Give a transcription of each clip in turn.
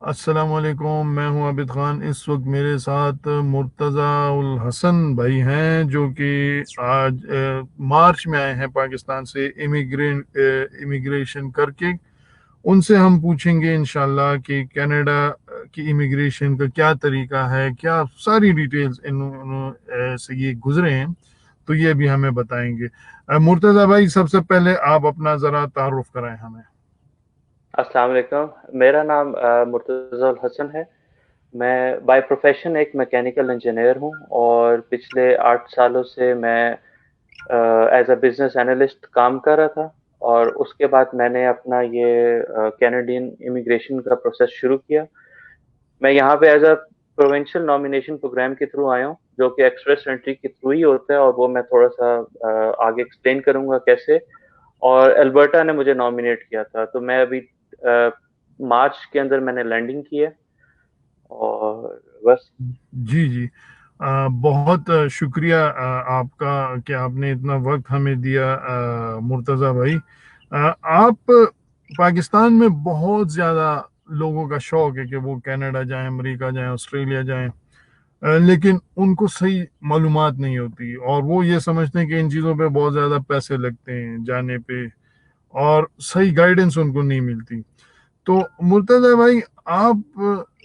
अस्सलाम वालेकुम। मैं हूं आबिद खान। इस वक्त मेरे साथ मुर्तज़ा उल हसन भाई हैं, जो कि आज मार्च में आए हैं पाकिस्तान से इमिग्रेशन करके। उनसे हम पूछेंगे इंशाल्लाह कि कनाडा की इमिग्रेशन का क्या तरीका है, क्या सारी डिटेल्स इन्होंने से ये गुजरे हैं, तो ये भी हमें बताएंगे। मुर्तज़ा भाई, सबसे पहले आप अपना ज़रा तारुफ कराएं हमें। अस्सलाम वालेकुम। मेरा नाम मुर्तज़ा हसन है। मैं बाय प्रोफेशन एक मैकेनिकल इंजीनियर हूँ और पिछले 8 सालों से मैं एज अ बिजनेस एनालिस्ट काम कर रहा था। और उसके बाद मैंने अपना ये कैनेडियन इमिग्रेशन का प्रोसेस शुरू किया। मैं यहाँ पे as a provincial nomination programme के थ्रू आया हूँ, जो कि एक्सप्रेस एंट्री के थ्रू ही होता है, और वो मैं थोड़ा सा आगे एक्सप्लेन करूंगा कैसे। और अल्बर्टा ने मुझे नॉमिनेट किया था, तो मैं अभी मार्च के अंदर मैंने लैंडिंग की है। और बस। जी जी। बहुत शुक्रिया आपका कि आपने इतना वक्त हमें दिया, मुर्तज़ा भाई। आप पाकिस्तान में बहुत ज़्यादा लोगों का शौक है कि वो कनाडा जाएं, अमेरिका जाएं, ऑस्ट्रेलिया जाएं, लेकिन उनको सही मालूमात नहीं होती और वो ये समझते हैं कि इन चीज़ों पे बहुत ज़्यादा पैसे लगते हैं जाने पे, और सही गाइडेंस उनको नहीं मिलती। तो मुर्तजा भाई, आप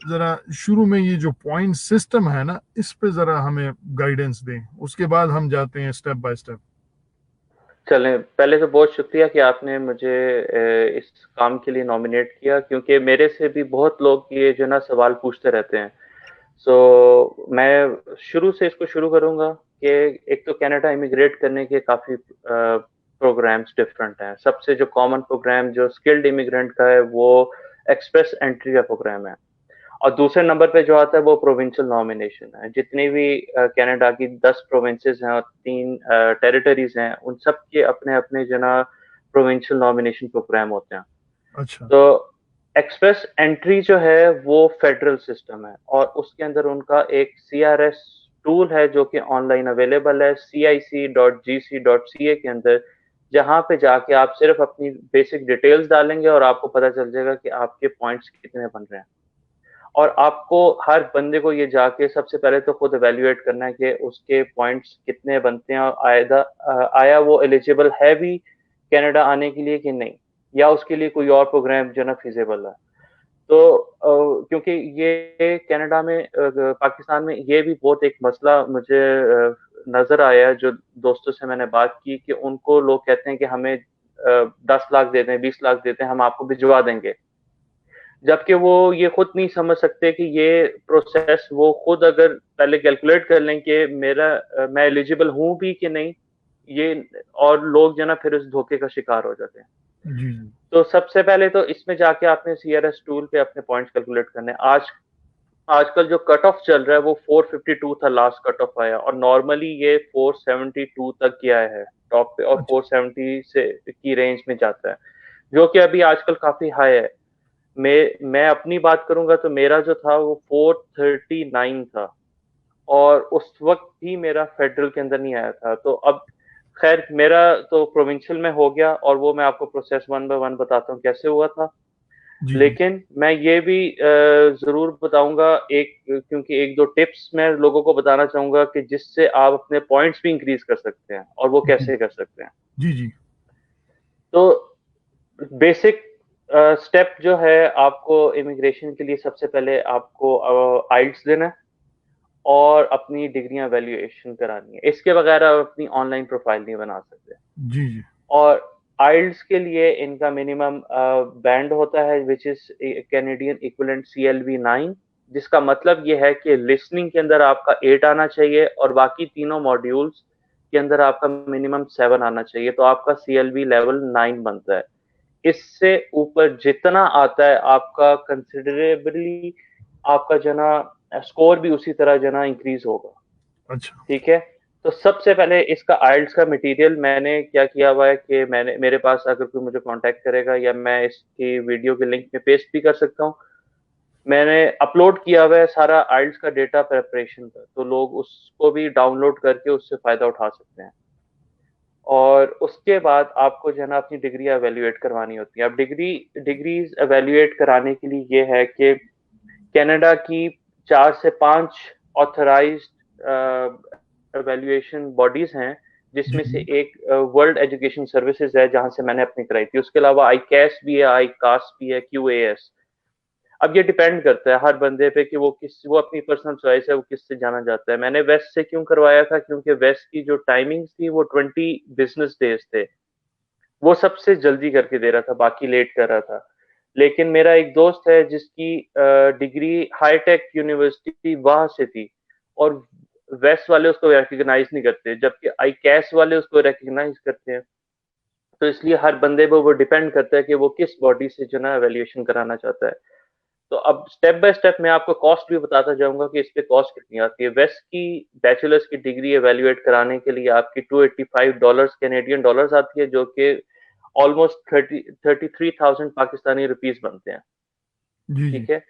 जरा शुरू में ये जो पॉइंट सिस्टम है ना, इस पे जरा हमें गाइडेंस दें, उसके बाद हम जाते हैं स्टेप बाय स्टेप। चलें, पहले तो बहुत शुक्रिया कि आपने मुझे इस काम के लिए नॉमिनेट किया, क्योंकि मेरे से भी बहुत लोग ये जो ना सवाल पूछते रहते हैं। सो मैं शुरू से इसको शुरू करूंगा कि एक तो कनाडा इमिग्रेट करने के काफ़ी प्रोग्राम्स डिफरेंट हैं। सबसे जो कॉमन प्रोग्राम जो स्किल्ड इमिग्रेंट का है, वो एक्सप्रेस एंट्री का प्रोग्राम है। और दूसरे नंबर पे जो आता है वो प्रोविंशियल नॉमिनेशन है। जितनी भी कनाडा की 10 प्रोविंसेस हैं और 3 टेरिटरीज हैं, उन सब के अपने अपने जो ना प्रोविंशियल नॉमिनेशन प्रोग्राम होते हैं। अच्छा। तो एक्सप्रेस एंट्री जो है वो फेडरल सिस्टम है, और उसके अंदर उनका एक सीआरएस टूल है जो कि ऑनलाइन अवेलेबल है cic.gc.ca के अंदर, जहां पे जाके आप सिर्फ अपनी बेसिक डिटेल्स डालेंगे और आपको पता चल जाएगा कि आपके पॉइंट्स कितने बन रहे हैं। और आपको हर बंदे को ये जाके सबसे पहले तो खुद एवेल्युएट करना है कि उसके पॉइंट्स कितने बनते हैं, और आया वो एलिजिबल है भी कनाडा आने के लिए कि नहीं, या उसके लिए कोई और प्रोग्राम जो ना फिजिबल है। तो क्योंकि ये कनाडा में पाकिस्तान में ये भी बहुत एक मसला मुझे नजर आया है, जो दोस्तों से मैंने बात की, कि उनको लोग कहते हैं कि हमें 10 लाख दे दें, 20 लाख देते हैं, हम आपको भिजवा देंगे। जबकि वो ये खुद नहीं समझ सकते कि ये प्रोसेस वो खुद अगर पहले कैलकुलेट कर लें कि मैं एलिजिबल हूं भी कि नहीं, ये, और लोग जो ना फिर उस धोखे का शिकार हो जाते हैं। जी जी। तो सबसे पहले तो इसमें जाके आपने सीआरएस टूल पे अपने पॉइंट्स कैलकुलेट करने। आजकल जो कट ऑफ चल रहा है वो 452 था, लास्ट कट ऑफ आया, और नॉर्मली ये 472 तक गया है टॉप पे, और अच्छा। 470 से की रेंज में जाता है, जो कि अभी आजकल काफी हाई है। मैं अपनी बात करूंगा तो मेरा जो था वो 439 था, और उस वक्त भी मेरा फेडरल के अंदर नहीं आया था। तो अब खैर, मेरा तो प्रोविंशियल में हो गया, और वो मैं आपको प्रोसेस वन बाय वन बताता हूँ कैसे हुआ था। जी जी। लेकिन मैं ये भी जरूर बताऊंगा, क्योंकि एक दो टिप्स मैं लोगों को बताना चाहूंगा कि जिससे आप अपने पॉइंट्स भी इंक्रीज कर सकते हैं, और वो जी कैसे कर सकते हैं। जी। जी। तो बेसिक स्टेप जो है, आपको इमिग्रेशन के लिए सबसे पहले आपको आइल्स देना है, और अपनी डिग्रियां वैल्यूएशन करानी है। इसके बगैर आप अपनी ऑनलाइन प्रोफाइल नहीं बना सकते। जी जी। और आइल्स के लिए इनका मिनिमम बैंड होता है, which is Canadian equivalent CLB 9, जिसका मतलब ये है कि लिसनिंग के अंदर आपका 8 आना चाहिए, और बाकी तीनों मॉड्यूल्स के अंदर आपका मिनिमम 7 आना चाहिए, तो आपका CLB लेवल 9 बनता है। इससे ऊपर जितना आता है आपका कंसिडरेबली, आपका जना स्कोर भी उसी तरह जना इंक्रीज होगा। अच्छा। ठीक है। तो सबसे पहले इसका आइल्स का मटेरियल मैंने क्या किया हुआ है कि मैंने, मेरे पास अगर कोई मुझे कांटेक्ट करेगा, या मैं इसकी वीडियो के लिंक में पेस्ट भी कर सकता हूँ, मैंने अपलोड किया हुआ है सारा आइल्स का डेटा प्रेपरेशन का, तो लोग उसको भी डाउनलोड करके उससे फायदा उठा सकते हैं। और उसके बाद आपको जो है ना अपनी डिग्री एवेल्युएट करवानी होती है। अब डिग्रीज एवेल्युएट कराने के लिए ये है कि कनाडा की 4 से 5 ऑथराइज्ड एवेल्युएशन बॉडीज हैं, जी जिसमें से जी एक वर्ल्ड एजुकेशन सर्विसेज है जहां से मैंने अपनी कराई थी। उसके अलावा आई कैस भी है, आई कास भी है, QAS। अब ये डिपेंड करता है हर बंदे पे कि वो अपनी पर्सनल चॉइस है, वो किससे जाना चाहता है। मैंने वेस्ट से क्यों करवाया था, क्योंकि वेस्ट की जो टाइमिंग्स थी वो 20 बिजनेस डेज थे। वो सबसे जल्दी करके दे रहा था, बाकी लेट कर रहा था। लेकिन मेरा एक दोस्त है जिसकी डिग्री हाईटेक यूनिवर्सिटी वहां से थी, और वेस्ट वाले उसको रिकग्नाइज नहीं करते, जबकि आई कैस वाले उसको रिकग्नाइज करते हैं। तो इसलिए हर बंदे पे वो डिपेंड करता है कि वो किस बॉडी से जो ना एवेल्युएशन कराना चाहता है। तो अब स्टेप बाय स्टेप मैं आपको कॉस्ट भी बताता जाऊंगा कि इस पे कॉस्ट कितनी आती है। वेस्ट की बैचलर्स की डिग्री एवेल्युएट कराने के लिए आपकी $285 कैनेडियन डॉलर्स आती है, जो कि ऑलमोस्ट 33,000 पाकिस्तानी रुपीस बनते हैं। जी जी। ठीक है।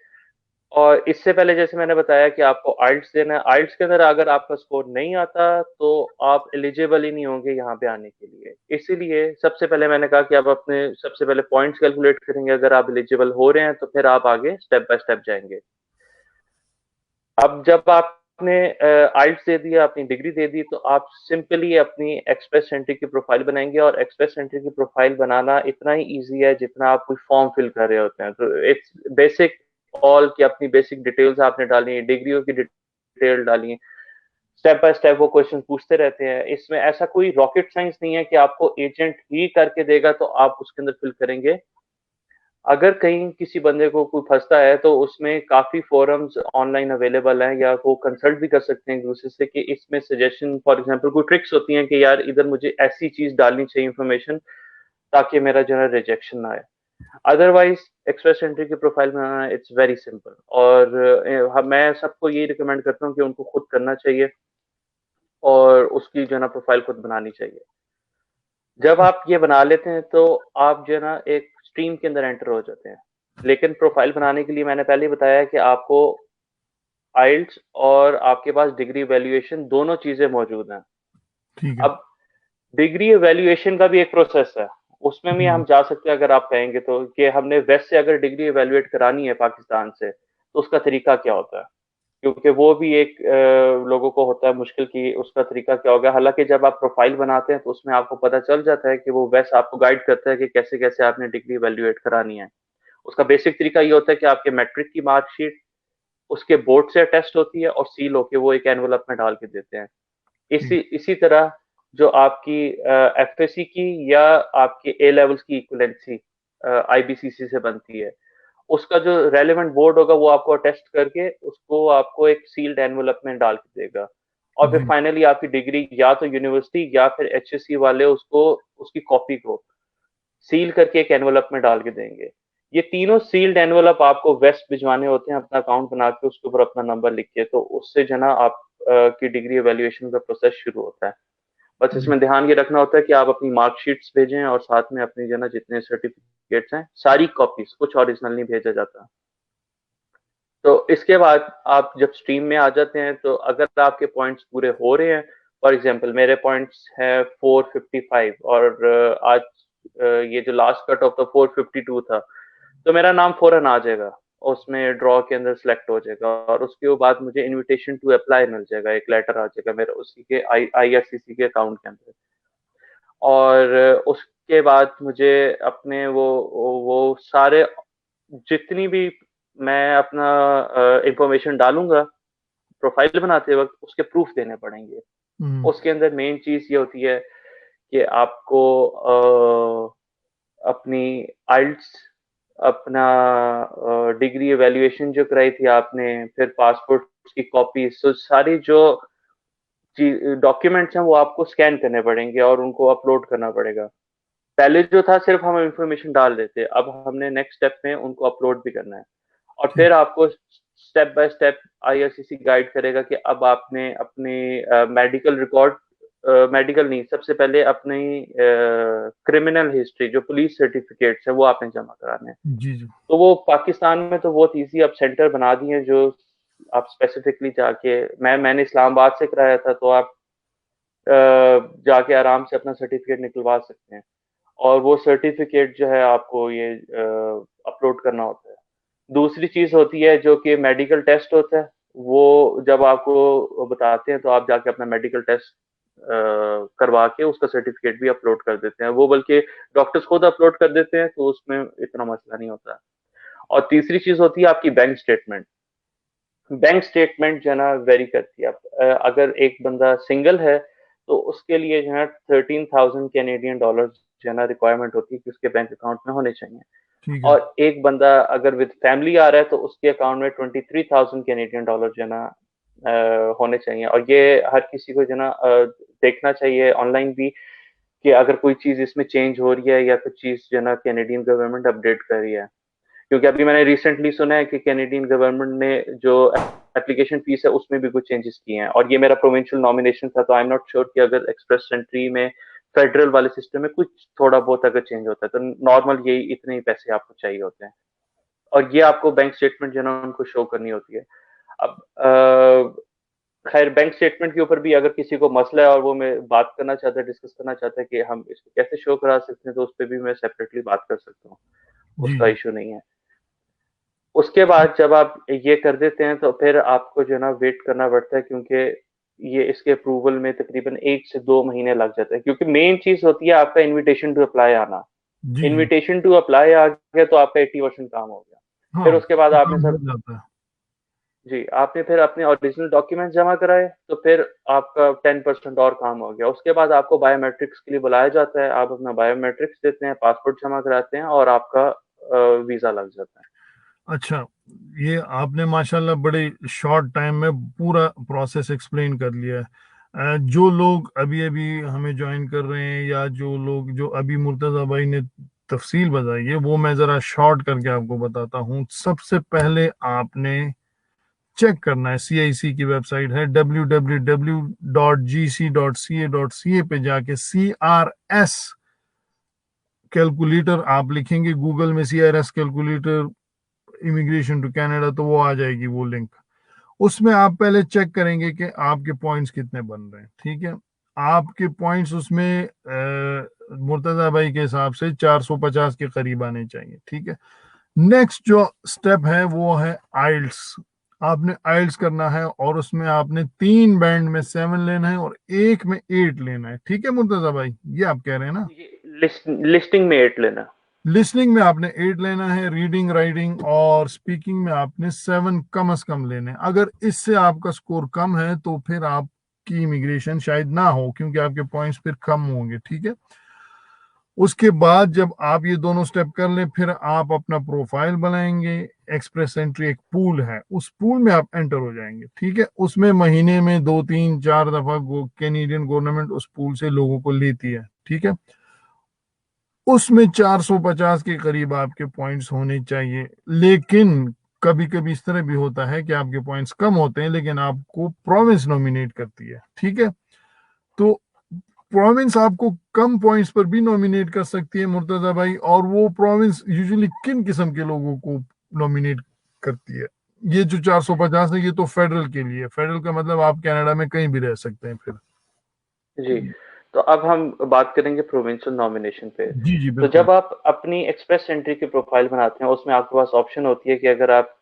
और इससे पहले जैसे मैंने बताया कि आपको आइल्स देना है। आइल्स के अंदर अगर आपका स्कोर नहीं आता तो आप एलिजिबल ही नहीं होंगे यहाँ पे आने के लिए। इसीलिए सबसे पहले मैंने कहा कि आप अपने सबसे पहले पॉइंट्स कैलकुलेट करेंगे। अगर आप एलिजिबल हो रहे हैं तो फिर आप आगे स्टेप बाय स्टेप जाएंगे। अब जब आपने आइल्स दे दिया, अपनी डिग्री दे दी, तो आप सिंपली अपनी एक्सप्रेस एंट्री की प्रोफाइल बनाएंगे। और एक्सप्रेस एंट्री की प्रोफाइल बनाना इतना ही ईजी है जितना आप कोई फॉर्म फिल कर रहे होते हैं। तो इट्स बेसिक ऑल की अपनी बेसिक डिटेल्स आपने डालनी है, डिग्रियों की डिटेल डाली है। स्टेप बाय स्टेप वो क्वेश्चन पूछते रहते हैं। इसमें ऐसा कोई रॉकेट साइंस नहीं है कि आपको एजेंट ही करके देगा तो आप उसके अंदर फिल करेंगे। अगर कहीं किसी बंदे को कोई फंसता है तो उसमें काफी फोरम्स ऑनलाइन अवेलेबल हैं, या वो कंसल्ट भी कर सकते हैं एक दूसरे से कि इसमें सजेशन फॉर एग्जांपल कोई ट्रिक्स होती हैं कि यार इधर मुझे ऐसी चीज डालनी चाहिए इंफॉर्मेशन, ताकि मेरा जो है रिजेक्शन ना आए। अदरवाइज एक्सप्रेस एंट्री की profile banana it's very simple. और मैं सबको यही रिकमेंड करता हूँ कि उनको खुद करना चाहिए और उसकी जो है ना प्रोफाइल खुद बनानी चाहिए। जब आप ये बना लेते हैं तो आप जो है ना एक स्ट्रीम के अंदर एंटर हो जाते हैं। लेकिन प्रोफाइल बनाने के लिए मैंने पहले ही बताया कि आपको आइल्स और आपके पास डिग्री वैल्यूएशन दोनों चीजें मौजूद हैं। ठीक है। अब डिग्री वैल्यूएशन का भी एक प्रोसेस है, उसमें भी जी हम जा सकते हैं अगर आप कहेंगे तो, कि हमने वेस्ट से अगर डिग्री वैल्यूएट करानी है पाकिस्तान से तो उसका तरीका क्या होता है। क्योंकि वो भी एक लोगों को होता है मुश्किल कि उसका तरीका क्या होगा। हालांकि जब आप प्रोफाइल बनाते हैं तो उसमें आपको पता चल जाता है कि वो वेस्ट आपको गाइड करता है कि कैसे कैसे आपने डिग्री वैल्यूएट करानी है। उसका बेसिक तरीका ये होता है कि आपके मैट्रिक की मार्कशीट उसके बोर्ड से टेस्ट होती है और सील होके वो एक एनवलप में डाल के देते हैं। इसी ठीक। इसी तरह जो आपकी FSC की या आपकी ए लेवल्स की इक्वलेंसी IBCC से बनती है, उसका जो रेलेवेंट बोर्ड होगा वो आपको टेस्ट करके उसको आपको एक सील्ड एनवलप में डाल के देगा। और फिर जी फाइनली आपकी डिग्री या तो यूनिवर्सिटी या फिर HSC वाले उसको उसकी कॉपी को सील करके एक एनवलप में डाल के देंगे। ये तीनों सील्ड एनवलप आपको वेस्ट भिजवाने होते हैं अपना अकाउंट बना के, उसके ऊपर अपना नंबर लिख के। तो उससे जो ना आप की डिग्री एवेल्युएशन का प्रोसेस शुरू होता है। बस जी। इसमें ध्यान ये रखना होता है कि आप अपनी मार्कशीट्स भेजें और साथ में अपनी जो ना जितने सर्टिफिकेट्स हैं सारी कॉपीज, कुछ ओरिजिनल नहीं भेजा जाता। तो इसके बाद आप जब स्ट्रीम में आ जाते हैं तो अगर आपके पॉइंट्स पूरे हो रहे हैं, फॉर एग्जांपल मेरे पॉइंट्स हैं 455 और आज ये जो लास्ट कट ऑफ था 452 था, तो मेरा नाम फौरन आ जाएगा, उसमें ड्रॉ के अंदर सिलेक्ट हो जाएगा। और उसके बाद मुझे इनविटेशन टू अप्लाई मिल जाएगा, एक लेटर आ जाएगा मेरे उसी के IRCC के अकाउंट के अंदर। और उसके बाद मुझे अपने वो सारे जितनी भी मैं अपना इंफॉर्मेशन डालूंगा प्रोफाइल बनाते वक्त उसके प्रूफ देने पड़ेंगे। हम्म। उसके अंदर मेन चीज ये होती है कि आपको अपनी आइल्स, अपना डिग्री एवेल्युएशन जो कराई थी आपने, फिर पासपोर्ट की कॉपी, तो सारी जो डॉक्यूमेंट्स हैं वो आपको स्कैन करने पड़ेंगे और उनको अपलोड करना पड़ेगा। पहले जो था सिर्फ हम इंफॉर्मेशन डाल देते, अब हमने नेक्स्ट स्टेप में उनको अपलोड भी करना है। और ठीक। फिर आपको step by step IRCC guide करेगा कि अब आपने अपनी मेडिकल रिकॉर्ड, मेडिकल नहीं, सबसे पहले अपनी क्रिमिनल हिस्ट्री जो पुलिस सर्टिफिकेट्स है वो आपने जमा कराने हैं। जी जी। तो वो पाकिस्तान में तो बहुत इजी अब सेंटर बना दिए हैं, जो आप स्पेसिफिकली जाके, मैंने इस्लामाबाद से कराया था, तो आप जाके आराम से अपना सर्टिफिकेट निकलवा सकते हैं। और वो सर्टिफिकेट जो है आपको ये अपलोड करना होता है। दूसरी चीज होती है जो कि मेडिकल टेस्ट होता है, वो जब आपको बताते हैं तो आप जाके अपना मेडिकल टेस्ट करवा के उसका सर्टिफिकेट भी अपलोड कर देते हैं, वो बल्कि डॉक्टर्स खुद अपलोड कर देते हैं, तो उसमें इतना मसला नहीं होता। और तीसरी चीज होती है आपकी बैंक स्टेटमेंट। बैंक स्टेटमेंट जो है ना वेरी करती है। अगर एक बंदा सिंगल है तो उसके लिए जो है 13,000 कैनेडियन डॉलर जो है ना रिक्वायरमेंट होती है कि उसके बैंक अकाउंट में होने चाहिए। ठीक है। और एक बंदा अगर विद फैमिली आ रहा है तो उसके अकाउंट में 23,000 कैनेडियन डॉलर जो है ना होने चाहिए। और ये हर किसी को जो है ना देखना चाहिए ऑनलाइन भी कि अगर कोई चीज इसमें चेंज हो रही है या कुछ चीज जो है ना कैनेडियन गवर्नमेंट अपडेट कर रही है। क्योंकि अभी मैंने रिसेंटली सुना है कि कैनेडियन गवर्नमेंट ने जो एप्लीकेशन फीस है उसमें भी कुछ चेंजेस किए हैं, और ये मेरा प्रोविंशियल नॉमिनेशन था, तो आई एम नॉट श्योर कि अगर एक्सप्रेस एंट्री में फेडरल वाले सिस्टम में कुछ थोड़ा बहुत अगर चेंज होता है तो नॉर्मल यही इतने ही पैसे आपको चाहिए होते हैं। और ये आपको बैंक स्टेटमेंट जो है ना उनको शो करनी होती है। अब खैर बैंक स्टेटमेंट के ऊपर भी अगर किसी को मसला है और वो मैं बात करना चाहता है, डिस्कस करना चाहता है कि हम इसको कैसे शो करा सकते हैं, तो उस पर भी मैं सेपरेटली बात कर सकता हूँ, जी उसका जी। इशू नहीं है। उसके बाद जब आप ये कर देते हैं तो फिर आपको जो है ना वेट करना पड़ता है, क्योंकि ये इसके अप्रूवल में तकरीबन 1 से 2 महीने लग जाते हैं, क्योंकि मेन चीज होती है आपका इनविटेशन टू अप्लाई आना। जी जी। इनविटेशन टू अप्लाई आ गया तो आपका 80% काम हो गया। हाँ, फिर उसके बाद तो आपने काम हो सर, जाता है। जी आपने फिर अपने ओरिजिनल डॉक्यूमेंट जमा कराए तो फिर आपका 10% और काम हो गया। उसके बाद आपको बायोमेट्रिक्स के लिए बुलाया जाता है, आप अपना बायोमेट्रिक्स देते हैं, पासपोर्ट जमा कराते हैं और आपका वीजा लग जाता है। अच्छा, ये आपने माशाल्लाह बड़े शॉर्ट टाइम में पूरा प्रोसेस एक्सप्लेन कर लिया है। जो लोग अभी अभी हमें ज्वाइन कर रहे हैं या जो लोग जो अभी मुर्तज़ा भाई ने तफसील बताई है वो मैं ज़रा शॉर्ट करके आपको बताता हूँ। सबसे पहले आपने चेक करना है, CIC की वेबसाइट है www.gc.ca.ca पे जाके CRS कैलकुलेटर आप लिखेंगे गूगल में, CRS calculator immigration to Canada, तो वो आ जाएगी वो लिंक। उसमें आप पहले चेक करेंगे कि आपके पॉइंट्स कितने बन रहे हैं। ठीक है, आपके पॉइंट्स उसमें मुर्तजा भाई के हिसाब से 450 के करीब आने चाहिए। ठीक है, नेक्स्ट जो स्टेप है वो है आइल्स। आपने आइल्स करना है और उसमें आपने 3 बैंड में 7 लेना है और एक में 8 लेना है। ठीक है मुर्तजा भाई, ये आप कह रहे हैं ना? लिस्टिंग में 8 लेना। लिसनिंग में आपने 8 लेना है, रीडिंग राइटिंग और स्पीकिंग में आपने 7 कम से कम लेने हैं। अगर इससे आपका स्कोर कम है तो फिर आपकी इमिग्रेशन शायद ना हो, क्योंकि आपके पॉइंट्स फिर कम होंगे। ठीक है, उसके बाद जब आप ये दोनों स्टेप कर लें फिर आप अपना प्रोफाइल बनाएंगे। एक्सप्रेस एंट्री एक पूल है, उस पूल में आप एंटर हो जाएंगे। ठीक है, उसमें महीने में 2 3 4 दफा कैनेडियन गवर्नमेंट उस पूल से लोगों को लेती है। ठीक है, उसमें 450 के करीब आपके पॉइंट्स होने चाहिए। लेकिन कभी कभी इस तरह भी होता है कि आपके पॉइंट्स कम होते हैं लेकिन आपको प्रोविंस नॉमिनेट करती है। ठीक है, तो प्रोविंस आपको कम पॉइंट्स पर भी नॉमिनेट कर सकती है मुर्तजा भाई, और वो प्रोविंस यूजुअली किन किस्म के लोगों को नॉमिनेट करती है? ये जो 450 है ये तो फेडरल के लिए। फेडरल का मतलब आप कनाडा में कहीं भी रह सकते हैं फिर। जी, तो अब हम बात करेंगे प्रोविंशियल नॉमिनेशन पे। जी जी तो बिल्कुल। जब आप अपनी एक्सप्रेस एंट्री की प्रोफाइल बनाते हैं उसमें आपके पास ऑप्शन होती है कि अगर आप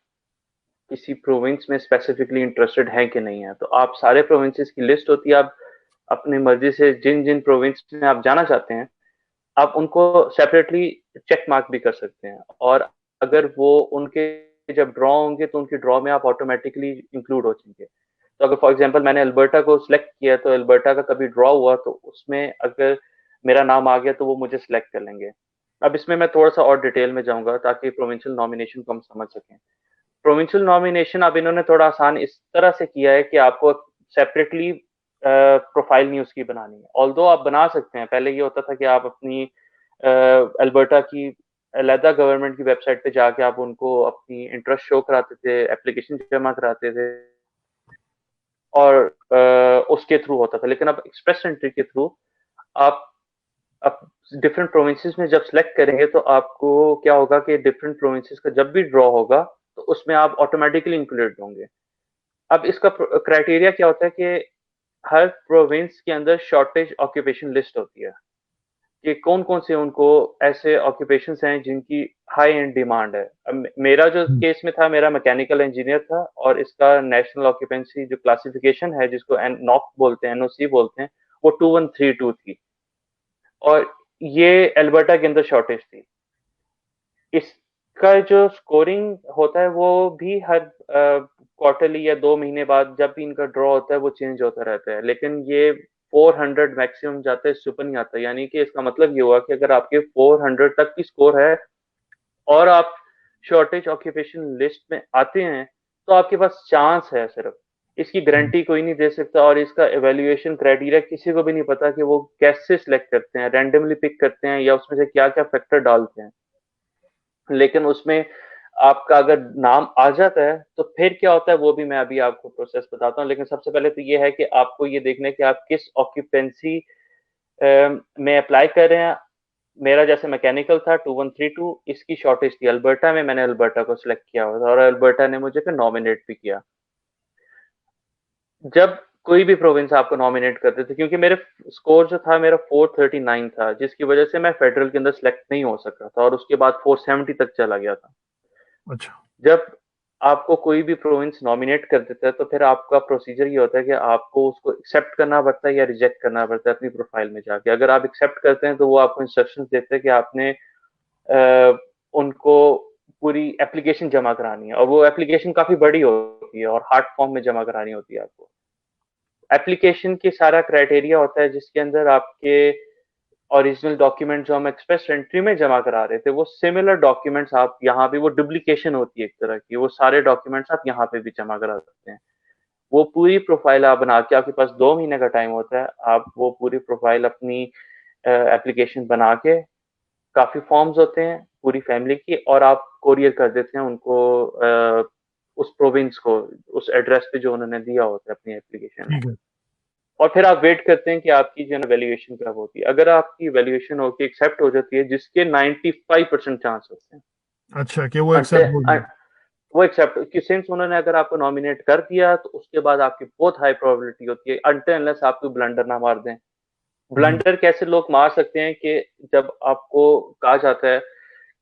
किसी प्रोविंस में स्पेसिफिकली इंटरेस्टेड हैं कि नहीं है, तो आप सारे प्रोविंसेस की लिस्ट होती है, आप अपनी मर्जी से जिन जिन प्रोविंस में आप जाना चाहते हैं आप उनको सेपरेटली चेक मार्क भी कर सकते हैं। और अगर वो उनके जब ड्रॉ होंगे तो उनकी ड्रॉ में आप ऑटोमेटिकली इंक्लूड हो जाएंगे। तो अगर फॉर एग्जांपल मैंने अल्बर्टा को सिलेक्ट किया तो अल्बर्टा का कभी ड्रॉ हुआ तो उसमें अगर मेरा नाम आ गया तो वो मुझे सिलेक्ट कर लेंगे। अब इसमें मैं थोड़ा सा और डिटेल में जाऊंगा ताकि प्रोविंशियल नॉमिनेशन को हम समझ सकें। प्रोविंशियल नॉमिनेशन अब इन्होंने थोड़ा आसान इस तरह से किया है कि आपको सेपरेटली प्रोफाइल नहीं उसकी बनानी है। ऑल्दो आप बना सकते हैं, पहले ये होता था कि आप अपनी अल्बर्टा की अलहदा गवर्नमेंट की वेबसाइट पे जाके आप उनको अपनी इंटरेस्ट शो कराते थे, एप्लीकेशन जमा कराते थे और उसके थ्रू होता था। लेकिन अब एक्सप्रेस एंट्री के थ्रू आप डिफरेंट प्रोविंसेस में जब सेलेक्ट करेंगे तो आपको क्या होगा कि डिफरेंट प्रोविंसेस का जब भी ड्रॉ होगा तो उसमें आप ऑटोमेटिकली इंक्लूडेड होंगे। अब इसका क्राइटेरिया क्या होता है कि हर प्रोविंस के अंदर शॉर्टेज ऑक्यूपेशन लिस्ट होती है। कि कौन कौन से उनको ऐसे ऑक्यूपेशंस हैं जिनकी हाई एंड डिमांड है। अब मेरा जो केस में था, मेरा मैकेनिकल इंजीनियर था, और इसका नेशनल ऑक्यूपेंसी जो क्लासिफिकेशन है, जिसको नॉक बोलते हैं, एनओसी बोलते हैं, वो 2132 थी, और ये अल्बर्टा के अंदर शॉर्टेज थी। इसका जो स्कोरिंग होता है वो भी हर क्वार्टरली या 2 महीने बाद जब भी इनका ड्रॉ होता है वो चेंज होता रहता है, लेकिन ये 400 मैक्सिमम जाता है, इससे ऊपर नहीं आता। यानी कि इसका मतलब ये हुआ कि अगर आपके 400 तक की स्कोर है और आप शॉर्टेज ऑक्यूपेशन लिस्ट में आते हैं, तो आपके पास चांस है सिर्फ। इसकी गारंटी कोई नहीं दे सकता, और इसका एवेल्युएशन क्राइटेरिया किसी को भी नहीं पता कि वो कैसे सिलेक्ट करते हैं, रैंडमली पिक करते हैं या उसमें से क्या क्या फैक्टर डालते हैं। लेकिन उसमें आपका अगर नाम आ जाता है तो फिर क्या होता है वो भी मैं अभी आपको प्रोसेस बताता हूँ। लेकिन सबसे पहले तो ये है कि आपको ये देखना है कि आप किस ऑक्यूपेंसी में अप्लाई कर रहे हैं। मेरा जैसे मैकेनिकल था 2132, इसकी शॉर्टेज थी अल्बर्टा में, मैंने अल्बर्टा को सिलेक्ट किया हुआ था और अल्बर्टा ने मुझे फिर नॉमिनेट भी किया। जब कोई भी प्रोविंस आपको नॉमिनेट करते थे, क्योंकि मेरे स्कोर जो था मेरा 439 था, जिसकी वजह से मैं फेडरल के अंदर सिलेक्ट नहीं हो सका था, और उसके बाद 470 तक चला गया था। अच्छा। जब आपको कोई भी प्रोविंस नॉमिनेट कर देता है तो फिर आपका प्रोसीजर ये होता है कि आपको उसको एक्सेप्ट करना पड़ता है या रिजेक्ट करना पड़ता है अपनी प्रोफाइल में जाके। अगर आप एक्सेप्ट करते हैं तो वो आपको इंस्ट्रक्शंस देते हैं कि आपने उनको पूरी एप्लीकेशन जमा करानी है, और वो एप्लीकेशन काफी बड़ी होती है और हार्ड फॉर्म में जमा करानी होती है आपको। एप्लीकेशन की सारा क्राइटेरिया होता है जिसके अंदर आपके ओरिजिनल डॉक्यूमेंट जो हम एक्सप्रेस एंट्री में जमा करा रहे थे, वो सिमिलर डॉक्यूमेंट्स आप यहाँ भी, वो डुप्लीकेशन होती है एक तरह की, वो सारे डॉक्यूमेंट्स आप यहाँ पे भी जमा करा सकते हैं। वो पूरी प्रोफाइल आप बना के, आपके पास 2 महीने का टाइम होता है, आप वो पूरी प्रोफाइल अपनी एप्लीकेशन बना के, काफी फॉर्म्स होते हैं पूरी फैमिली की, और आप कोरियर कर देते हैं उनको उस प्रोविंस को, उस एड्रेस पे जो उन्होंने दिया होता है अपनी एप्लीकेशन में। ठीक है। और फिर आप वेट करते हैं कि आपकी जो है वैल्यूएशन कब होती है। अगर आपकी वैल्यूएशन होकर एक्सेप्ट हो जाती है, जिसके 95% चांस होते हैं, अच्छा, कि वो अनसे एक्सेप्ट हो गया। वो एक्सेप्ट कि सिंस उन्होंने अगर आपको नॉमिनेट कर दिया, तो उसके बाद आपकी बहुत हाई प्रोबेबिलिटी होती है, अनटिल अनलेस आप कोई ब्लंडर ना मार दें। जी। ब्लंडर कैसे लोग मार सकते हैं कि जब आपको कहा जाता है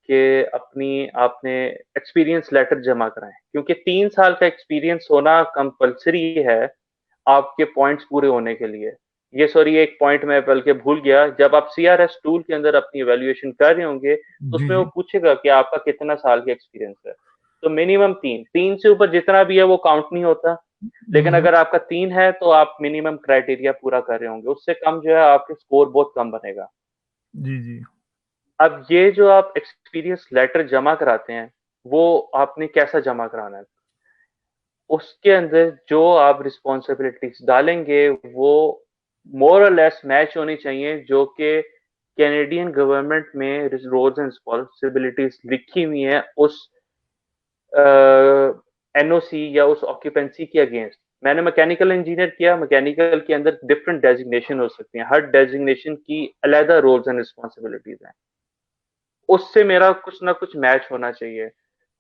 कि अपनी आपने एक्सपीरियंस लेटर जमा कराएं, क्योंकि 3 साल का एक्सपीरियंस होना कंपलसरी है आपके पॉइंट्स पूरे होने के लिए। ये सॉरी, एक पॉइंट मैं बल्कि भूल गया, जब आप सीआरएस टूल के अंदर अपनी इवैल्यूएशन कर रहे होंगे तो जी उसमें वो जी। पूछेगा कि आपका कितना साल का एक्सपीरियंस है। तो मिनिमम 3 से ऊपर जितना भी है वो काउंट नहीं होता। लेकिन हम्म। अगर आपका 3 है तो आप मिनिमम क्राइटेरिया पूरा कर रहे होंगे, उससे कम जो है आपके स्कोर बहुत कम बनेगा। जी जी। अब ये जो आप एक्सपीरियंस लेटर जमा कराते हैं, वो आपने कैसा जमा कराना है, उसके अंदर जो आप रिस्पॉन्सिबिलिटीज डालेंगे वो मोर और लेस मैच होनी चाहिए जो कि कैनेडियन गवर्नमेंट में रोल्स एंड रिस्पॉन्सिबिलिटीज लिखी हुई है उस एनओसी या उस ऑक्यूपेंसी के अगेंस्ट। मैंने मैकेनिकल इंजीनियर किया, मैकेनिकल के अंदर डिफरेंट डेजिग्नेशन हो सकती हैं, हर डेजिग्नेशन की अलग रोल्स एंड रिस्पॉन्सिबिलिटीज हैं, उससे मेरा कुछ ना कुछ मैच होना चाहिए।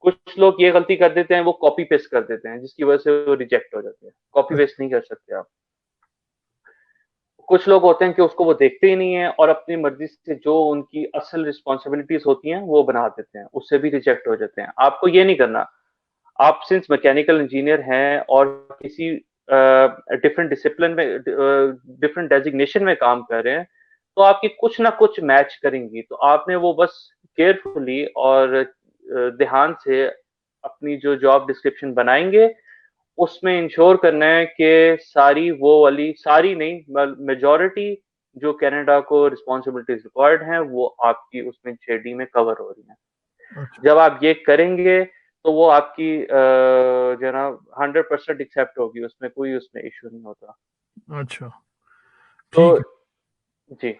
कुछ लोग ये गलती कर देते हैं, वो कॉपी पेस्ट कर देते हैं, जिसकी वजह से वो रिजेक्ट हो जाते हैं। कॉपी पेस्ट नहीं कर सकते आप। कुछ लोग होते हैं कि उसको वो देखते ही नहीं है और अपनी मर्जी से जो उनकी असल रिस्पॉन्सिबिलिटीज होती हैं वो बना देते हैं, उससे भी रिजेक्ट हो जाते हैं। आपको ये नहीं करना। आप सिंस मैकेनिकल इंजीनियर हैं और किसी डिफरेंट डिसिप्लिन में, डिफरेंट डेजिग्नेशन में काम कर रहे हैं, तो आपकी कुछ ना कुछ मैच करेंगी। तो आपने वो बस केयरफुली और ध्यान से अपनी जो जॉब डिस्क्रिप्शन बनाएंगे, उसमें इंश्योर करना है कि सारी वो वाली, सारी नहीं, मेजॉरिटी जो कनाडा को रिस्पॉन्सिबिलिटीज रिक्वायर्ड हैं वो आपकी उसमें जेडी में कवर हो रही हैं। अच्छा। जब आप ये करेंगे तो वो आपकी जो है ना 100% एक्सेप्ट होगी, उसमें कोई उसमें इश्यू नहीं होता। अच्छा। तो ठीक है। जी।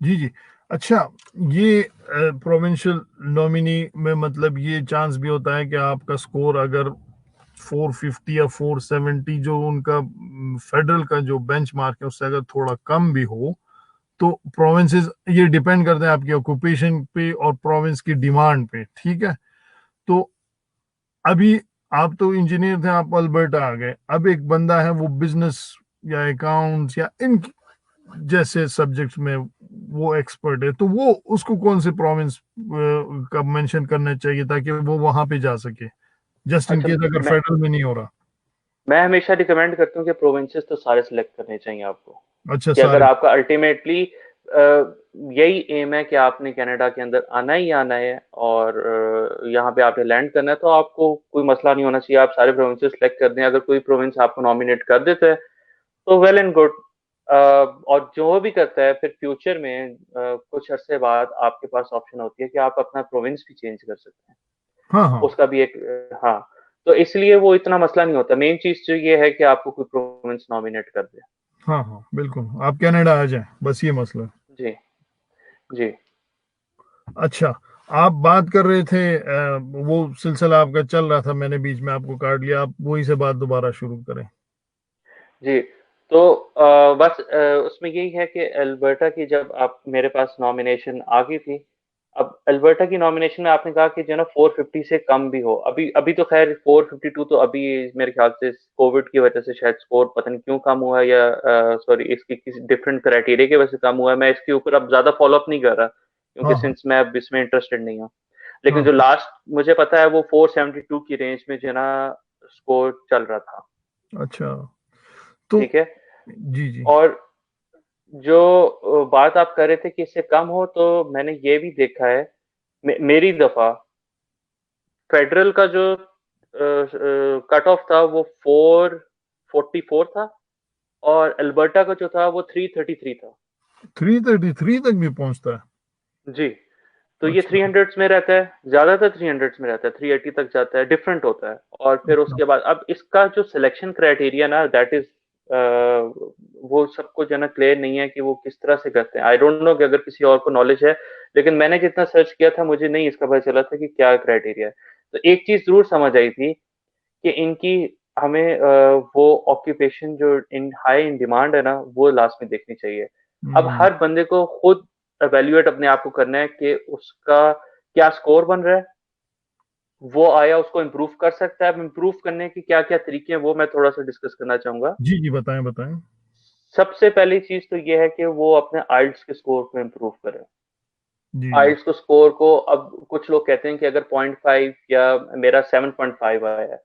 जी जी। अच्छा, ये प्रोविंशियल नॉमिनी में मतलब ये चांस भी होता है कि आपका स्कोर अगर 450 या 470, जो उनका फेडरल का जो बेंचमार्क है, उससे अगर थोड़ा कम भी हो, तो प्रोविंसेस, ये डिपेंड करते हैं आपकी ऑक्यूपेशन पे और प्रोविंस की डिमांड पे। ठीक है। तो अभी आप तो इंजीनियर थे, आप अल्बर्टा आ गए, अब एक बंदा है वो बिजनेस या अकाउंट्स या इन जैसे सब्जेक्ट्स में वो एक्सपर्ट है, तो वो उसको कौन से प्रोविंस का मेंशन करना चाहिए ताकि वो वहां पे जा सके, जस्ट इन अच्छा, केस अगर फेडरल में नहीं हो रहा। मैं हमेशा रिकमेंड करता हूँ कि प्रोविंसेस तो सारे सिलेक्ट करने चाहिए आपको, अच्छा, कि अगर सारे। आपका अल्टीमेटली यही एम है कि आपने कनाडा के अंदर आना ही आना है और यहाँ पे आपने लैंड करना है, तो आपको कोई मसला नहीं होना चाहिए, आप सारे प्रोविंसेस सिलेक्ट कर दें। अगर कोई प्रोविंस आपको नॉमिनेट कर देता है तो वेल एंड गुड। और जो भी करता है फिर फ्यूचर में कुछ अरसे बाद आपके पास ऑप्शन होती है कि आप अपना प्रोविंस भी चेंज कर सकते हैं, हाँ हाँ। उसका भी एक हाँ। तो इसलिए वो इतना मसला नहीं होता, मेन चीज जो ये है कि आपको कोई प्रोविंस नॉमिनेट कर दे। हाँ हाँ, बिल्कुल, आप कनाडा आ जाएं, बस ये मसला है। जी जी अच्छा, आप बात कर रहे थे, वो सिलसिला आपका चल रहा था, मैंने बीच में आपको काट लिया, आप वही से बात दोबारा शुरू करें। जी। तो बस उसमें यही है कि अल्बर्टा की जब आप मेरे पास नॉमिनेशन आ गई थी, अब अल्बर्टा की नॉमिनेशन में आपने कहा कि जो ना 450 से कम भी हो, अभी अभी तो खैर 452 तो अभी मेरे ख्याल से कोविड की वजह से शायद स्कोर पता नहीं क्यों कम हुआ है, या सॉरी इसकी किसी डिफरेंट क्राइटेरिया की वजह से कम हुआ है। मैं इसके ऊपर अब ज्यादा फॉलो अप नहीं कर रहा क्योंकि हाँ हाँ सिंस मैं अब इसमें इंटरेस्टेड नहीं हूँ। लेकिन हाँ। जो लास्ट मुझे पता है वो 472 की रेंज में जो है ना स्कोर चल रहा था। अच्छा, तो ठीक है। जी जी। और जो बात आप कर रहे थे कि इससे कम हो, तो मैंने ये भी देखा है, मेरी दफा फेडरल का जो कट ऑफ था वो 444 था, और अल्बर्टा का जो था वो 333 था। 333 तक भी पहुंचता जी। तो है? ये अच्छा 300 में रहता है, ज्यादातर 300 में रहता है, 380 तक जाता है, डिफरेंट होता है। और फिर अच्छा। उसके बाद अब इसका जो सिलेक्शन क्राइटेरिया ना दैट इज वो सबको जो है ना क्लियर नहीं है कि वो किस तरह से करते हैं। आई डोंट नो कि अगर किसी और को नॉलेज है, लेकिन मैंने जितना सर्च किया था मुझे नहीं इसका पता चला था कि क्या क्राइटेरिया है। तो एक चीज जरूर समझ आई थी कि इनकी हमें वो ऑक्यूपेशन जो इन हाई इन डिमांड है ना वो लास्ट में देखनी चाहिए। अब हम्म। हर बंदे को खुद एवेल्युएट अपने आप को करना है कि उसका क्या स्कोर बन रहा है, वो आया उसको इम्प्रूव कर सकता है। अब इम्प्रूव करने के क्या क्या तरीके हैं वो मैं थोड़ा सा डिस्कस करना चाहूंगा। जी जी, बताएं बताएं। सबसे पहली चीज तो ये है कि वो अपने आइल्स के स्कोर को इम्प्रूव करे। जी जी। आइल्स को स्कोर को, अब कुछ लोग कहते हैं कि अगर 0.5 या मेरा 7.5 आया है,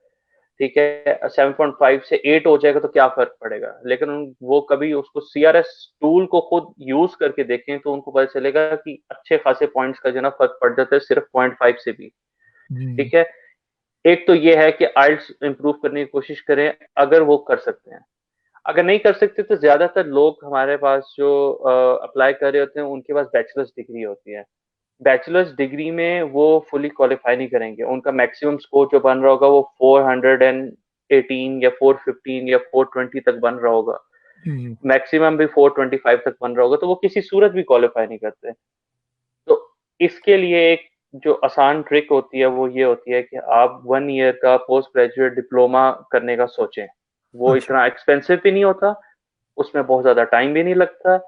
ठीक है, 7.5 से 8 हो जाएगा तो क्या फर्क पड़ेगा, लेकिन वो कभी उसको सीआरएस टूल को खुद यूज करके देखें तो उनको पता चलेगा कि अच्छे खासे पॉइंट्स का जो ना फर्क पड़ जाता है सिर्फ 0.5 से भी। जी जी। ठीक है। एक तो ये है कि आइल्स इंप्रूव करने की कोशिश करें अगर वो कर सकते हैं। अगर नहीं कर सकते तो ज्यादातर लोग हमारे पास जो अप्लाई कर रहे होते हैं उनके पास बैचलर्स डिग्री होती है। बैचलर्स डिग्री में वो फुली क्वालिफाई नहीं करेंगे, उनका मैक्सिमम स्कोर जो बन रहा होगा वो 418 या 415 या 420 तक बन रहा होगा, जी जी। मैक्सिमम भी 425 तक बन रहा होगा, तो वो किसी सूरत भी क्वालिफाई नहीं करते। तो इसके लिए एक जो आसान ट्रिक होती है वो ये होती है कि आप 1 ईयर का पोस्ट ग्रेजुएट डिप्लोमा करने का सोचें। वो अच्छा। इतना एक्सपेंसिव भी नहीं होता, उसमें बहुत ज्यादा टाइम भी नहीं लगता,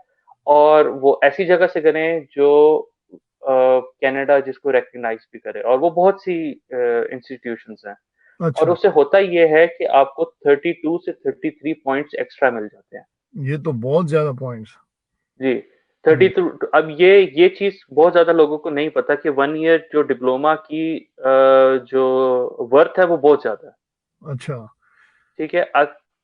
और वो ऐसी जगह से करें जो कनाडा जिसको रिकग्नाइज भी करे, और वो बहुत सी इंस्टीट्यूशंस हैं। और अच्छा, उससे होता ये है कि आपको 32 से 33 पॉइंट्स एक्स्ट्रा मिल जाते हैं। ये तो बहुत ज्यादा पॉइंट्स। जी। 32। अब ये चीज बहुत ज्यादा लोगों को नहीं पता कि 1 ईयर जो डिप्लोमा की जो वर्थ है वो बहुत ज्यादा है। अच्छा। ठीक है।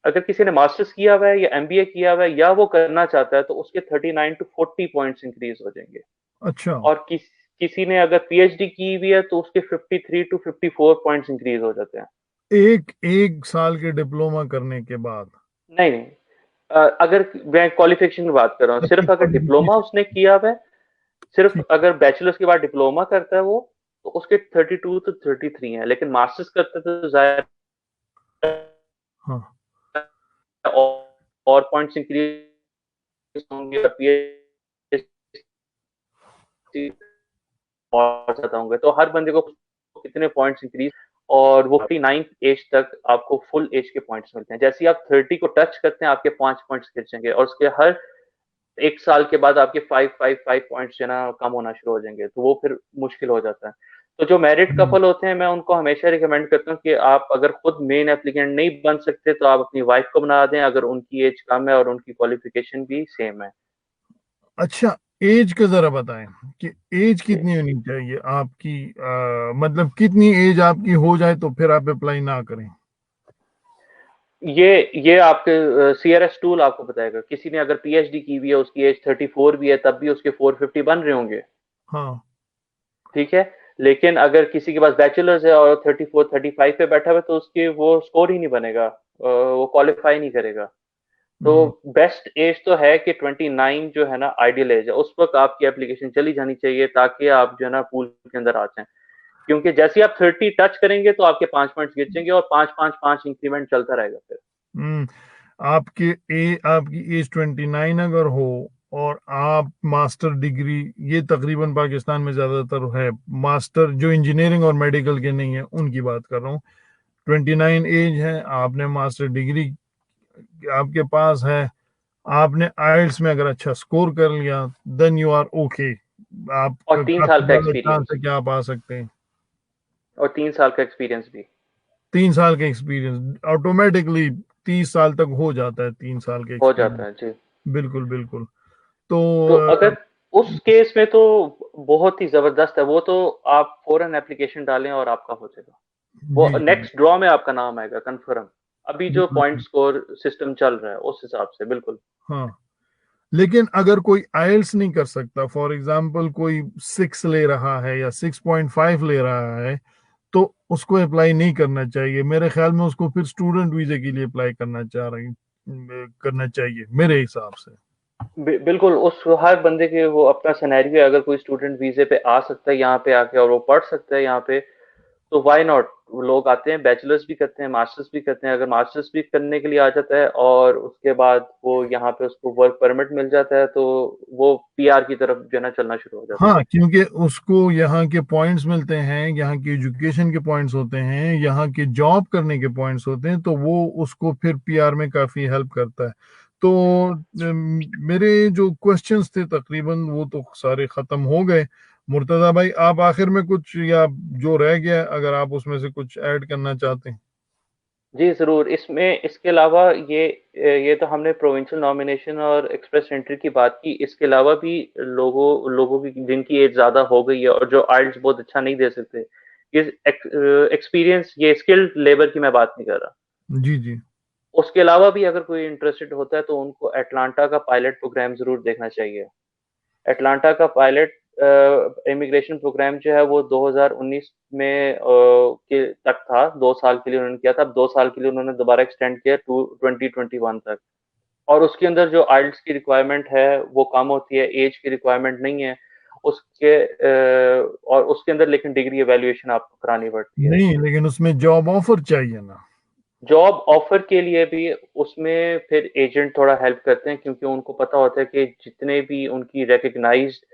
अगर किसी ने मास्टर्स किया हुआ है या एमबीए किया हुआ है या वो करना चाहता है तो उसके 39 to 40 पॉइंट्स इंक्रीज हो जाएंगे। अच्छा, और किसी ने अगर पीएचडी की हुई है तो उसके 53 to 54 पॉइंट्स इंक्रीज हो जाते हैं। एक एक साल के डिप्लोमा करने के बाद? नहीं नहीं, अगर मैं क्वालिफिकेशन की बात कर रहा हूँ, आपकी सिर्फ अगर डिप्लोमा क्वालिफिकेशन? उसने किया हुआ है, सिर्फ ठीक। अगर बैचलर्स के बाद डिप्लोमा करता है वो, तो उसके 32 to 33 हैं, लेकिन मास्टर्स करता है तो जाहिर हाँ। है और पॉइंट्स इंक्रीज होंगे, और पीएचडी और ज्यादा होंगे, तो हर बंदे को कितने पॉइंट्स इंक्रीज, और वो 49th एज तक आपको फुल एज के पॉइंट्स मिलते हैं। जैसे ही आप 30 को टच करते हैं आपके 5 पॉइंट्स गिर जाएंगे, और उसके हर 1 साल के बाद आपके 5 5 5 पॉइंट्स जो है ना कम होना शुरू हो जाएंगे, तो वो फिर मुश्किल हो जाता है। तो जो मैरिड हम्म, कपल होते हैं, मैं उनको हमेशा रिकमेंड करता हूँ कि आप अगर खुद मेन एप्लीकेंट नहीं बन सकते तो आप अपनी वाइफ को बना दें, अगर उनकी एज कम है और उनकी क्वालिफिकेशन भी सेम है। अच्छा, एज का जरा बताएं कि एज कितनी होनी चाहिए आपकी, मतलब कितनी एज आपकी हो जाए तो फिर आप अप्लाई ना करें। ये आपके सीआरएस टूल आपको बताएगा। किसी ने अगर पीएचडी की हुई है, उसकी एज 34 भी है, तब भी उसके 450 बन रहे होंगे। हाँ। ठीक है। लेकिन अगर किसी के पास बैचलर्स है और 34 35 पे बैठा हुआ है, तो उसके वो स्कोर ही नहीं बनेगा, वो क्वालिफाई नहीं करेगा। तो हम्म बेस्ट एज तो है कि 29 जो है ना आइडियल एज है, उस वक्त आपकी एप्लीकेशन चली जानी चाहिए, ताकि आप जो है ना पूल के अंदर आ जाएं। क्योंकि जैसे ही आप 30 टच करेंगे तो आपके 5 पॉइंट्स गिर जाएंगे, और 5 5 5 इंक्रीमेंट चलता रहेगा फिर। हम्म। आपकी एज 29 अगर हो और आप मास्टर डिग्री, ये तकरीबन पाकिस्तान में ज्यादातर है, मास्टर जो इंजीनियरिंग और मेडिकल के नहीं है उनकी बात कर रहा हूँ। 29 एज है, आपने मास्टर डिग्री आपके पास है, आपने आइल्स में अगर अच्छा स्कोर कर लिया, देन यू आर ओके। और आपका 3 साल काफी का ज्यादा चांस एक्सपीरियंस। है कि आप आ सकते हैं। और 3 साल का एक्सपीरियंस भी 3 साल का एक्सपीरियंस ऑटोमेटिकली 30 साल तक हो जाता है, 3 साल के हो एक्सपीरियंस। जाता है जी। बिल्कुल बिल्कुल। तो तो अगर उस केस में तो बहुत ही जबरदस्त है वो तो। आप फौरन एप्लीकेशन डालें और आपका हो जाएगा। वो जी जी। नेक्स्ट ड्रॉ में आपका नाम आएगा कंफर्म। अभी जो पॉइंट बिल्कुल। स्कोर सिस्टम चल रहा है उस हिसाब से बिल्कुल। हाँ, लेकिन अगर कोई आइल्स नहीं कर सकता, फॉर एग्जाम्पल कोई 6 ले रहा है या 6.5 ले रहा है, तो उसको अप्लाई नहीं करना चाहिए मेरे ख्याल में। उसको फिर स्टूडेंट वीजे के लिए अप्लाई करना चाहिए मेरे हिसाब से। बिल्कुल, उस हर बंदे के वो अपना सिनेरियो है। अगर कोई स्टूडेंट वीजे पे आ सकता है यहाँ पे आके और वो पढ़ सकता है यहाँ पे, तो व्हाई नॉट। लोग आते हैं, बैचलर्स भी करते हैं, मास्टर्स भी करते हैं। अगर मास्टर्स भी करने के लिए आ जाता है और उसके बाद वो यहाँ पे उसको वर्क परमिट मिल जाता है, तो वो पीआर की तरफ जो है ना चलना शुरू हो जाता है। हाँ, क्योंकि उसको यहाँ के पॉइंट्स मिलते हैं, यहाँ की एजुकेशन के पॉइंट्स होते हैं, यहाँ के जॉब करने के पॉइंट्स होते हैं, तो वो उसको फिर पीआर में काफी हेल्प करता है। तो मेरे जो क्वेश्चंस थे तकरीबन वो तो सारे खत्म हो गए। मुर्तजा भाई, आप आखिर में कुछ, या जो रह गया अगर आप उसमें से कुछ ऐड करना चाहते हैं। जी ज़रूर। इसमें इसके अलावा ये तो हमने प्रोविंशियल नॉमिनेशन और एक्सप्रेस एंट्री की बात की। इसके अलावा भी लोगों लोगों की जिनकी एज ज़्यादा हो गई है और जो आइल्स बहुत अच्छा नहीं दे सकते, ये एक्सपीरियंस, ये स्किल्ड लेबर की मैं बात नहीं कर रहा। जी जी। उसके अलावा भी अगर कोई इंटरेस्टेड होता है तो उनको एटलांटा का पायलट प्रोग्राम ज़रूर देखना चाहिए। एटलांटा का पायलट इमिग्रेशन प्रोग्राम जो है वो 2019 में के तक था। 2 साल के लिए उन्होंने किया था। अब 2 साल के लिए उन्होंने दोबारा एक्सटेंड किया 2021 तक। और उसके अंदर जो आइल्स की रिक्वायरमेंट है वो कम होती है, एज की रिक्वायरमेंट नहीं है उसके। और उसके अंदर लेकिन डिग्री एवेल्युएशन आपको करानी पड़ती है। नहीं, लेकिन उसमें जॉब ऑफर चाहिए ना। जॉब ऑफर के लिए भी उसमें फिर एजेंट थोड़ा हेल्प करते हैं, क्योंकि उनको पता होता है कि जितने भी उनकी रिकग्नाइज्ड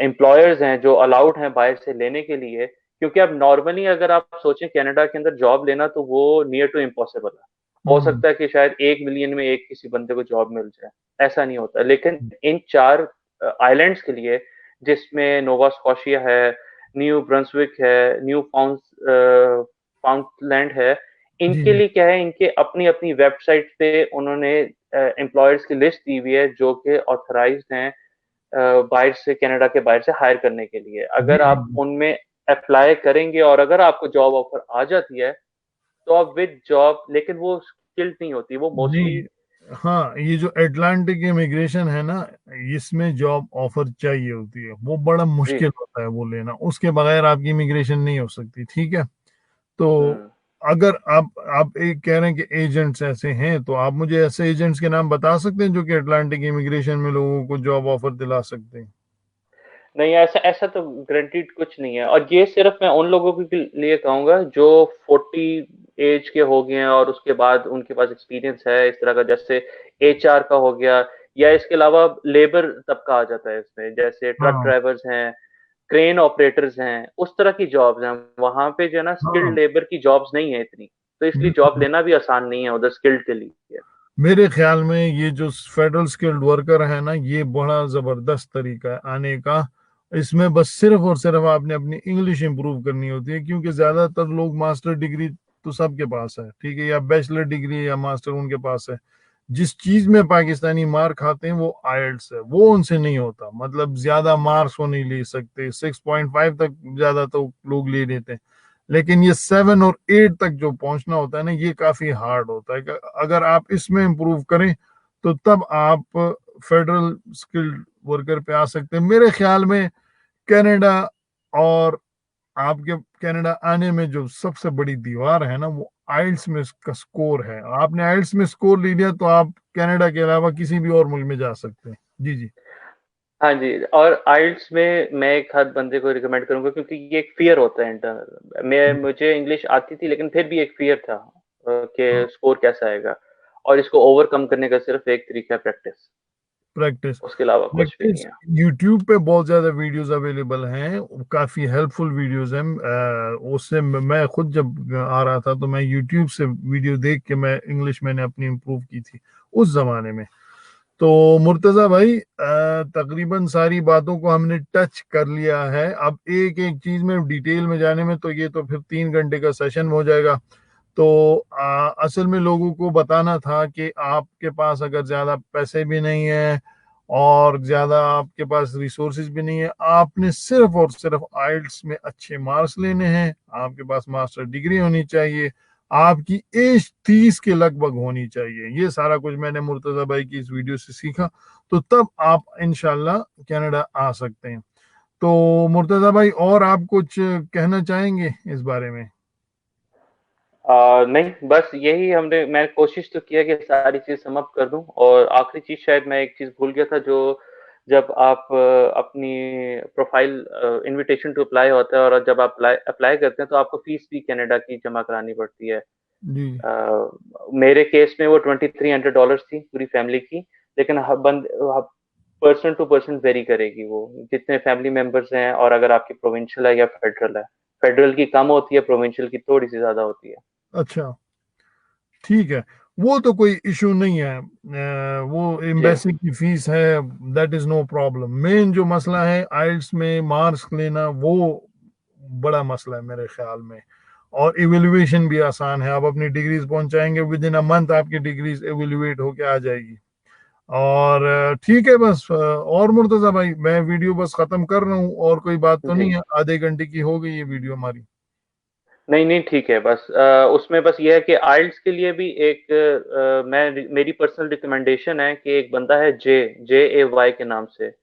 एम्प्लॉयर्स हैं जो अलाउड हैं बाहर से लेने के लिए। क्योंकि अब नॉर्मली अगर आप सोचें कनाडा के अंदर जॉब लेना, तो वो नियर टू इम्पॉसिबल है। हो हम्म सकता है कि शायद 1 मिलियन में एक किसी बंदे को जॉब मिल जाए। ऐसा नहीं होता। लेकिन इन 4 आइलैंड्स के लिए, जिसमें नोवा स्कॉशिया है, न्यू ब्रंसविक है, न्यू फाउंडलैंड है, जी इनके जी। लिए क्या है, इनके अपनी अपनी वेबसाइट पे उन्होंने एम्प्लॉयर्स की लिस्ट दी हुई है जो कि ऑथराइज्ड हैं बाहर से, कनाडा के बाहर से हायर करने के लिए। जी अगर जी आप जी। उनमें अप्लाई करेंगे और अगर आपको जॉब ऑफर आ जाती है, तो आप विद जॉब, लेकिन वो स्किल्ड नहीं होती, वो मोस्टली। नहीं, हाँ, ये जो अटलांटिक इमिग्रेशन है ना, इसमें जॉब ऑफर चाहिए होती है, वो बड़ा जी। मुश्किल होता है वो लेना, उसके बगैर आपकी इमिग्रेशन नहीं हो सकती, ठीक है। तो हम्म। अगर आप एक कह रहे हैं कि एजेंट्स ऐसे हैं, तो आप मुझे ऐसे एजेंट्स के नाम बता सकते हैं जो कि अटलांटिक इमिग्रेशन में लोगों को जॉब ऑफर दिला सकते हैं। नहीं, ऐसा ऐसा तो गारंटीड कुछ नहीं है। और ये सिर्फ मैं उन लोगों के लिए कहूंगा जो 40 एज के हो गए हैं और उसके बाद उनके पास एक्सपीरियंस है इस तरह का, जैसे एचआर का हो गया। या इसके अलावा लेबर तबका आ जाता है इसमें, जैसे ट्रक हाँ ड्राइवर्स हैं, क्रेन ऑपरेटर्स हैं, उस तरह की जॉब्स हैं। वहां पे जो है ना स्किल्ड हाँ। लेबर की जॉब्स नहीं है इतनी, तो इसलिए जॉब बिल्कुल। लेना भी आसान नहीं है उधर स्किल्ड के लिए। मेरे ख्याल में ये जो फेडरल स्किल्ड वर्कर है ना, ये बड़ा जबरदस्त तरीका है आने का। इसमें बस सिर्फ और सिर्फ आपने अपनी इंग्लिश इंप्रूव करनी होती है, क्योंकि ज्यादातर लोग मास्टर डिग्री तो सबके पास है, ठीक है, या बैचलर डिग्री या मास्टर उनके पास है। जिस चीज में पाकिस्तानी मार खाते हैं वो आयल्स है, वो उनसे नहीं होता। मतलब ज्यादा मार्क्स वो नहीं ले सकते, 6.5 तक ज्यादा तो लोग ले लेते हैं, लेकिन ये 7 और 8 तक जो पहुंचना होता है ना, ये काफी हार्ड होता है। अगर आप इसमें इम्प्रूव करें तो तब आप फेडरल स्किल्ड वर्कर पे आ सकते हैं मेरे ख्याल में। कनाडा और आपके कनाडा आने में जो सबसे बड़ी दीवार है ना, वो आइल्स में का स्कोर है। आपने आइल्स में स्कोर ले लिया तो आप कनाडा के अलावा किसी भी और मुल्क में जा सकते हैं। जी जी। हाँ जी, और आइल्स में मैं एक हद बंदे को रिकमेंड करूंगा, क्योंकि ये एक फियर होता है इंटरनल। मैं मुझे इंग्लिश आती थी, लेकिन फिर भी एक फियर था कि स्कोर कैसा आएगा। और इसको ओवरकम करने का सिर्फ एक तरीका है, प्रैक्टिस। प्रैक्टिस। उसके अलावा कुछ भी नहीं प्रैक्टिस। है। यूट्यूब पे बहुत ज्यादा वीडियोस अवेलेबल हैं, काफी हेल्पफुल वीडियोस हैं। उससे मैं खुद जब आ रहा था तो मैं यूट्यूब से वीडियो देख के मैं इंग्लिश मैंने अपनी इम्प्रूव की थी उस जमाने में। तो मुर्तजा भाई, तकरीबन सारी बातों को हमने टच कर लिया है। अब एक एक चीज में डिटेल में जाने में तो ये तो फिर 3 घंटे का सेशन हो जाएगा। तो असल में लोगों को बताना था कि आपके पास अगर ज्यादा पैसे भी नहीं है और ज्यादा आपके पास रिसोर्सेज भी नहीं है, आपने सिर्फ और सिर्फ आइल्स में अच्छे मार्क्स लेने हैं, आपके पास मास्टर डिग्री होनी चाहिए, आपकी एज 30 के लगभग होनी चाहिए। ये सारा कुछ मैंने मुर्तजा भाई की इस वीडियो से सीखा। तो तब आप इंशाल्लाह कनाडा आ सकते हैं। तो मुर्तजा भाई, और आप कुछ कहना चाहेंगे इस बारे में? नहीं, बस यही हमने मैं कोशिश तो किया कि सारी चीज़ सम अप कर दूँ। और आखिरी चीज़ शायद मैं एक चीज़ भूल गया था, जो जब आप अपनी प्रोफ़ाइल इन्विटेशन टू अप्लाई होता है, और जब आप अप्लाई अप्लाई करते हैं, तो आपको फ़ीस भी कनाडा की जमा करानी पड़ती है। जी। मेरे केस में वो $2300 थी पूरी फैमिली की। लेकिन पर्सन टू पर्सन वेरी करेगी वो, जितने फैमिली मेंबर्स हैं, और अगर आपकी प्रोविंशियल है या फेडरल है। फेडरल की कम होती है, प्रोविंशियल की थोड़ी सी ज्यादा होती है। अच्छा, ठीक है, वो तो कोई इशू नहीं है। वो जी। एम्बेसी की फीस है, that is no problem. Main जो मसला है आइल्स में मार्क्स लेना, वो बड़ा मसला है मेरे ख्याल में। और इवेल्युएशन भी आसान है, आप अपनी डिग्रीज पहुंचाएंगे, विद इन अ मंथ आपकी डिग्रीज एवेल्युएट होके आ जाएगी। और ठीक है, बस और मुर्तजा भाई, मैं वीडियो बस खत्म कर रहा हूँ, और कोई बात तो जी। नहीं है? आधे घंटे की हो गई ये वीडियो हमारी। नहीं नहीं, ठीक है। बस उसमें बस ये है कि आइल्स के लिए भी एक मेरी पर्सनल रिकमेंडेशन है कि एक बंदा है, JAY के नाम से,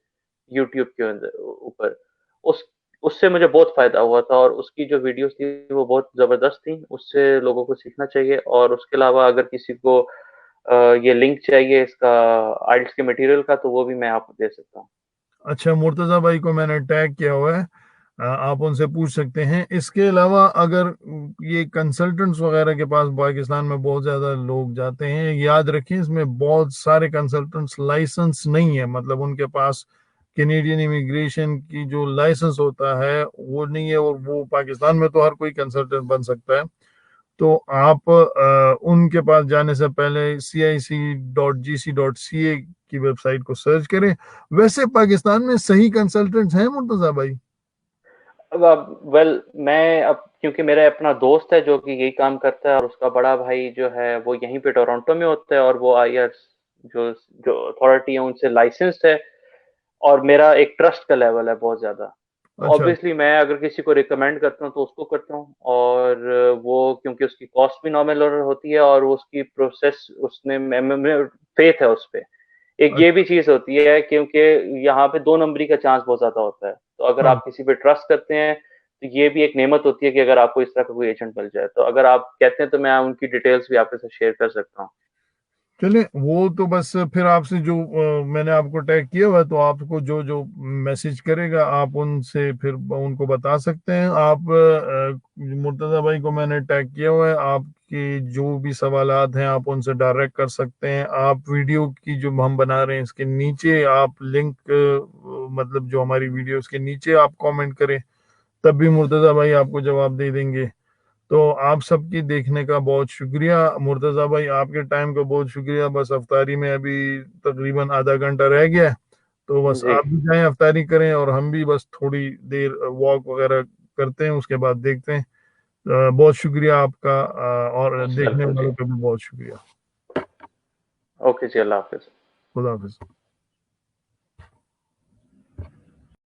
यूट्यूब के अंदर ऊपर। उस उससे मुझे बहुत फायदा हुआ था, और उसकी जो वीडियोस थी वो बहुत जबरदस्त थी। उससे लोगों को सीखना चाहिए। और उसके अलावा अगर किसी को ये लिंक चाहिए इसका, आइल्स के मटेरियल का, तो वो भी मैं आपको दे सकता हूँ। अच्छा, मुर्तजा भाई को मैंने टैग किया हुआ है, आप उनसे पूछ सकते हैं। इसके अलावा अगर ये कंसल्टेंट्स वगैरह के पास पाकिस्तान में बहुत ज्यादा लोग जाते हैं, याद रखें इसमें बहुत सारे कंसल्टेंट्स लाइसेंस नहीं है, मतलब उनके पास कैनेडियन इमिग्रेशन की जो लाइसेंस होता है वो नहीं है। और वो पाकिस्तान में तो हर कोई कंसल्टेंट बन सकता है। तो आप उनके पास जाने से पहले CIC.GC.CA की वेबसाइट को सर्च करें। वैसे पाकिस्तान में सही कंसल्टेंट्स हैं मुर्तजा भाई? वेल, मैं अब, क्योंकि मेरा अपना दोस्त है जो कि यही काम करता है, और उसका बड़ा भाई जो है वो यहीं पे टोरंटो में होता है, और वो IRS जो जो अथॉरिटी है उनसे लाइसेंस्ड है। और मेरा एक ट्रस्ट का लेवल है बहुत ज्यादा। तो अच्छा। ऑब्वियसली मैं अगर किसी को रिकमेंड करता हूँ तो उसको करता हूँ। और वो, क्योंकि उसकी कॉस्ट भी नॉमिनल होती है, और वो उसकी प्रोसेस, उसने फेथ है उस पे। एक ये भी चीज होती है, क्योंकि यहाँ पे दो नंबरी का चांस बहुत ज्यादा होता है। तो अगर अच्छा, आप किसी पे ट्रस्ट करते हैं, तो ये भी एक नेमत होती है कि अगर आपको इस तरह का कोई एजेंट मिल जाए, तो अगर आप कहते हैं तो मैं उनकी डिटेल्स भी आपके साथ शेयर कर सकता हूँ। चले वो तो बस फिर आपसे जो मैंने आपको टैग किया हुआ है, तो आपको जो जो मैसेज करेगा आप उनसे फिर उनको बता सकते हैं। आप मुर्तजा भाई को मैंने टैग किया हुआ है, आपके जो भी सवालात हैं आप उनसे डायरेक्ट कर सकते हैं। आप वीडियो की जो हम बना रहे हैं इसके नीचे आप लिंक, मतलब जो हमारी वीडियो उसके नीचे आप कमेंट करें, तब भी मुर्तजा भाई आपको जवाब दे देंगे। तो आप सबकी देखने का बहुत शुक्रिया मुर्तजा भाई, आपके टाइम का बहुत शुक्रिया। बस अफ्तारी में अभी तकरीबन आधा घंटा रह गया है, तो बस जी, आप भी जाएं, अफ्तारी करें, और हम भी बस थोड़ी देर वॉक वगैरह करते हैं, उसके बाद देखते हैं। बहुत शुक्रिया आपका, और देखने बिल्कुल जी। वालों का भी बहुत शुक्रिया। ओके जी, अल्लाह हाफ़िज़। खुदा हाफिज।